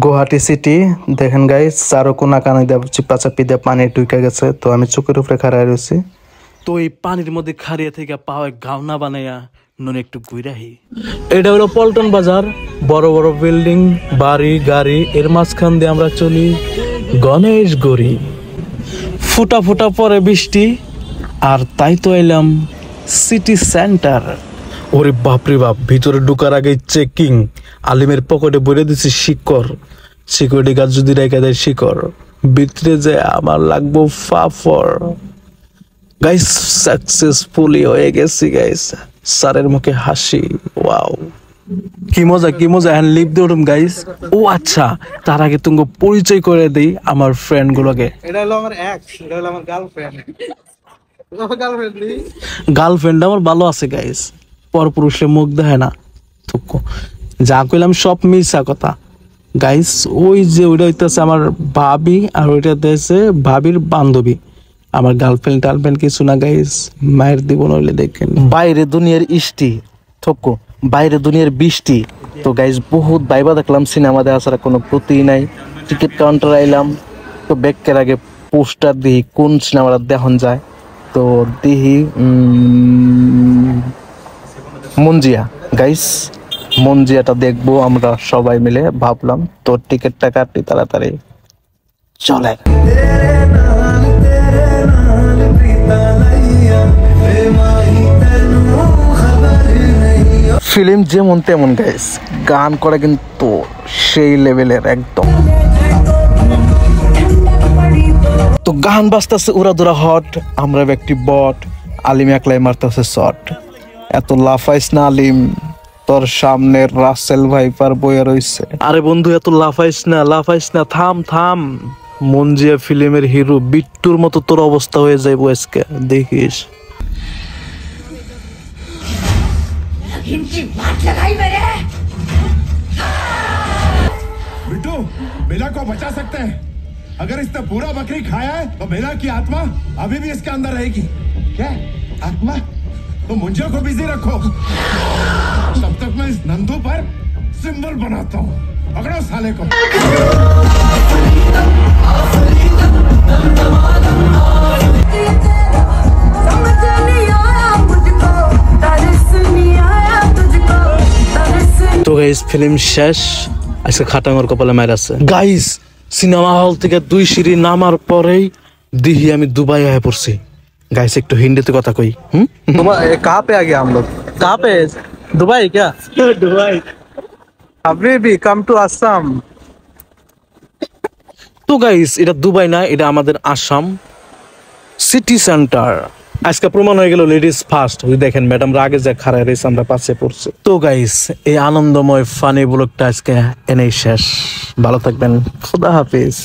Guwahati city দেখেন guys, চারো কোনা কানে দিয়ে চিপা চাপি দিয়ে পানি ঢুকে গেছে। তো আমি চোখের উপরে খাড়ায় রয়েছি। তো এই পানির মধ্যে খাড়িয়ে থেকে পাওয়া গাওনা বানাইয়া নুন একটু ঘুরাহি। এটা হলো পল্টন বাজার, বড় বড় বিল্ডিং, বাড়ি গাড়ি, এর মাঝখান দিয়ে আমরা চলি গণেশগড়ি। ফুটা ফুটা পরে বৃষ্টি, আর তাই তো এলাম সিটি সেন্টার। ওরে বাপরে বাপ, ভিতরে ঢুকার আগে চেকিং। আলিমের পকেটে ভরে দিছি শিকড়, সিকিউরিটি গার্ড যদি রেখে দেয় শিকড়, ভিতরে যে আমার লাগবো ফাফর। গাইস সাকসেসফুলি হয়ে গেছি গাইস, স্যারের মুখে হাসি। ওয়াও, কি মজা কি মজা। হ্যান্ড লিপ দিয়ে উঠুন গাইস। ও আচ্ছা, তার আগে তুমি পরিচয় করে দিই আমার ফ্রেন্ড গুলোকে। এটা হলো আমার এক্স, এটা হলো আমার গার্লফ্রেন্ড। গার্লফ্রেন্ড আমার ভালো আছে গাইস, পরপুরুষে মুখ দেয় না। যা কইলাম সব মিশা কথা গাইস। ওই যে ওইটা হইতেছে আমার ভাবি, আর ওইটা হইতেছে ভাবির বান্ধবী। আমার গার্লফ্রেন্ড টার্লফ্রেন্ড কিছু না গাইস, মায়ের দিব নইলে দেখেন। বাইরে দুনিয়ার ইষ্টি থকো, বাইরে দুনিয়ার বৃষ্টি। তো গাইস বহুত ভাইবা দেখলাম, সিনেমা দেখা ছাড়া কোনো গতি নাই। টিকিট কাউন্টার আইলাম, তো ব্যাগের আগে পোস্টার দিই কোন সিনেমাটা দেখন যায়। তো দিহি মঞ্জিয়া গাইস, মঞ্জিয়াটা দেখবো আমরা সবাই মিলে ভাবলাম। তো টিকিটটা কাটি তাড়াতাড়ি, চলে। ফিল্ম যেমন তেমন গাইস, গান করে কিন্তু সেই লেভেলের একদম। তো গান বাজতেছে উড়াদুরা হট, আমরা ব্যক্তি বট, আলিম একলাই মারতেছে শট। এত লাফাইস না আলিম, তোর সামনে রাসেল ভাইপার বইয়া রইছে। আরে বন্ধু এত লাফাইস না, থাম থাম। মঞ্জিয়া ফিল্মের হিরো বিট্টুর মতো তোর অবস্থা হয়ে যাইব আজকে, দেখিস। बिट्टू, बेला को बचा सकते हैं। अगर इसने पूरा बकरी खाया है तो बेला की आत्मा अभी भी इसके अंदर रहेगी। क्या आत्मा? तो मुंजिया को बिजी रखो, तब तक मैं इस नंदू पर सिंबल बनाता हूँ। पकड़ो साले को। তো গাইস ফিল্ম শেষ, আজকে খাটাঙ্গর কপালে মার আছে গাইস। সিনেমা হল থেকে 2 সিঁড়ি নামার পরেই দিহি আমি দুবাই আয়া পড়ছি গাইস। একটু হিন্দিতে কথা কই। कहाँ पे आ गया हम लोग? कहाँ पे? दुबई क्या? दुबई। अभी भी कम टू आसाम। তো গাইস এটা দুবাই না, এটা আমাদের আসাম সিটি সেন্টার। আজকে প্রমাণ হয়ে গেল লেডিস ফার্স্ট। ওই দেখেন ম্যাডামরা আগে যে খাড়ায় রয়েছে, আমরা পাশে পড়ছি। তো গাইস এই আনন্দময় ফানি ব্লগটা আজকে এনেই শেষ। ভালো থাকবেন, খোদা হাফিজ।